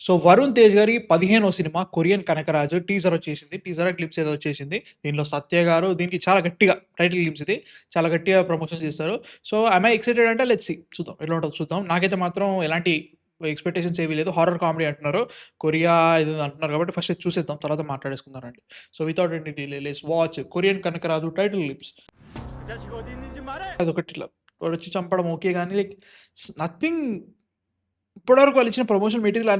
So 'Varun Tej' గారి 15వ cinema 'Korean Kanakaraju' teaser వచ్చేసింది. టీజరా, గ్లింప్స్ ఏదో వచ్చేసింది. దీనిలో సత్య గారు దీనికి చాలా గట్టిగా టైటిల్ గ్లింప్స్ ఇది. చాలా గట్టిగా ప్రమోషన్ చేస్తారు. సో, యామ్ ఐ ఎక్సైటెడ్ అంటే లెట్స్ సీ చూద్దాం. ఎట్లా ఉంటదో చూద్దాం. నాకైతే మాత్రం ఎలాంటి ఎక్స్‌పెక్టేషన్స్ ఏవి లేదు. హారర్ కామెడీ అంటున్నారు. కొరియా ఇదేదో అంటున్నారు కాబట్టి ఫస్ట్ ఇది చూసేద్దాం. తర్వాత మాట్లాడేసుకుందాం రండి. So, without any delay let's watch 'Korean Kanakaraju' title glimpse. 그 자식 어디 있는지 말해! అదొకటి ఇట్లా వాడొచ్చి చంపడం ఓకే గానీ లైక్ నథింగ్. ఇప్పటివరకు వాళ్ళు ఇచ్చిన ప్రమోషన్ మెటీరియల్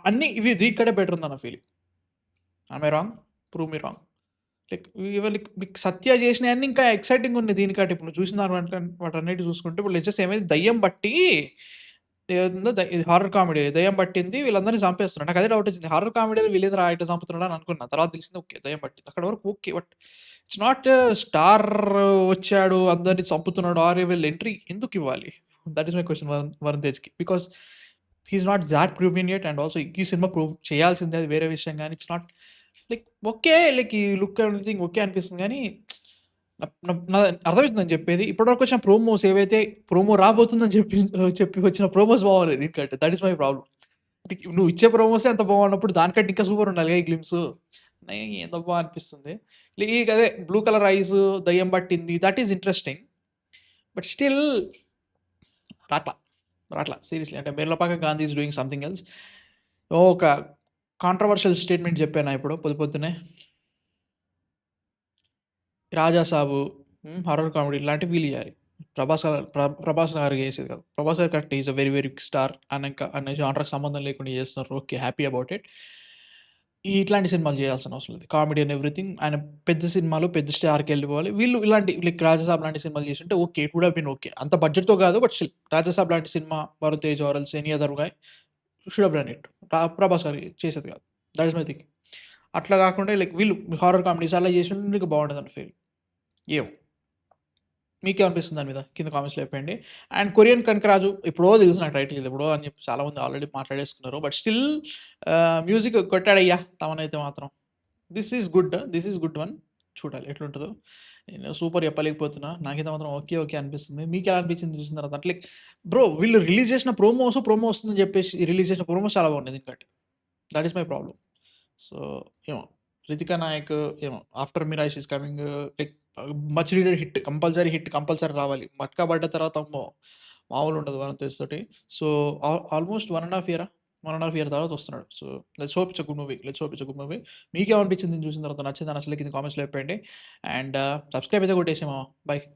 అన్నీ ఇవి దీనికంటే బెటర్ ఉందన్న feeling. Am I wrong? Prove me wrong. Like మీకు సత్య చేసినయన్నీ ఇంకా ఎక్సైటింగ్ ఉన్నాయి దీనికంటే. ఇప్పుడు నువ్వు చూసిన వాటన్నిటి చూసుకుంటే ఇప్పుడు లెట్స్ ఏమైంది దయ్యం బట్టి ఏదుందో ఇది హారర్ కామెడీ. దయ్యం పట్టింది వీళ్ళందరిని చంపేస్తున్నాడు. నాకు అదే డౌట్ వచ్చింది. హారర్ కామెడీలో వీళ్ళేందిరా ఇట్లా చంపుతున్నాడు అని అనుకున్నా. తర్వాత తెలిసింది ఓకే దయ్యం పట్టింది. అక్కడి వరకు okay. But it's not star వచ్చాడు అందరిని చంపుతున్నాడు ఆర్ వీళ్ళ ఎంట్రీ ఎందుకివ్వాలి? That is my question Varun తేజ్‌కి. Because he is not that proven yet and also ఈ సినిమా ప్రూవ్ చేయాల్సిందే అది వేరే విషయం గానీ it's not like okay. Like ఈ లుక్ ఎవ్రీథింగ్ ఓకే అనిపిస్తుంది గానీ నా అర్థమవుతుంది నేను చెప్పేది. ఇప్పటివరకు వచ్చిన ప్రోమోస్ ఏవైతే ప్రోమో రాబోతుందని చెప్పి వచ్చిన ప్రోమోస్ బాగోలేదు దీనికంటే. That is my problem. నువ్వు ఇచ్చే ప్రోమోసే అంత బాగున్నప్పుడు దానికంటే ఇంకా సూపర్ ఉండాలిగా ఈ గ్లిమ్స్. ఏందబ్బా అనిపిస్తుంది. అదే బ్లూ కలర్ ఐస్ దయ్యం పట్టింది that is interesting. But still రాట్లా సీరియస్లీ. అంటే Merlapaka Gandhi is doing something else. ఒక కాంట్రవర్షియల్ స్టేట్మెంట్ చెప్పానా ఇప్పుడు పొద్దున్నే. రాజా సాబు, హారర్ కామెడీ ఇలాంటివి వీళ్ళు చేయాలి. ప్రభాస్ గారు చేసేది కాదు. ప్రభాస్ గారు correct is a very very star అనే జానర్‌కి సంబంధం లేకుండా చేస్తున్నారు. Okay happy about it. ఇట్లాంటి సినిమాలు చేయాల్సిన అవసరం లేదు. కామెడీ అండ్ ఎవ్రీథింగ్ ఆయన పెద్ద సినిమాలు పెద్ద స్టార్‌కి వెళ్ళిపోవాలి. వీళ్ళు ఇలాంటి లైక్ రాజాసాబ్ లాంటి సినిమాలు చేసుంటే okay. It would have been okay. అంత బడ్జెట్‌తో కాదు బట్ స్టిల్ రాజాసాబ్ లాంటి సినిమా Varun Tej or else any other guy should have done it. Prabhas garu చేసేది కాదు. That is my thinking. అట్లా కాకుండా లైక్ వీళ్ళు హారర్ కామెడీస్ అలా చేసుంటే నీకు బాగుండేదని ఫీల్. ఏమో మీకేమనిపిస్తుంది దాని మీద కింద కామెంట్స్‌లో చెప్పండి. అండ్ 'కొరియన్ కనకరాజు' ఎప్పుడో తెలుసు నాకు టైటిల్ ఇది ఎప్పుడో అని చెప్పి చాలామంది ఆల్రెడీ మాట్లాడేసుకున్నారు. బట్ స్టిల్ మ్యూజిక్ కొట్టాడయ్యా తమనైతే మాత్రం. This is good one. చూడాలి ఎట్లుంటదో. నేను సూపర్ చెప్పలేకపోతున్నా. నాకైతే మాత్రం ఓకే అనిపిస్తుంది. మీకెలా అనిపించింది చూసిన తర్వాత? అంటే లైక్ బ్రో వీళ్ళు రిలీజ్ చేసిన ప్రోమో వస్తుందని చెప్పేసి రిలీజ్ చేసిన ప్రోమోస్ చాలా బాగున్నాయి దీనికంటే. That is my problem. So ఏమో 'రితికా నాయక్' ఏమో 'after Mirai she is coming' like much needed hit. Compulsory రావాలి. మట్కా పడ్డ తర్వాత అమ్మో! మామూలుగా ఉండదు వరుణ్ తేజ్ తోటి. సో ఆల్మోస్ట్ 1½ ఇయర్ తర్వాత వస్తున్నాడు. So let's hope it's a good movie. మీకేమనిపించింది దీన్ని చూసిన తర్వాత? నచ్చిందా నచ్చలేదా కింద కామెంట్స్‌లో చెప్పండి. అండ్ సబ్స్క్రైబ్ అయితే కొట్టేసేయి మామ. బై.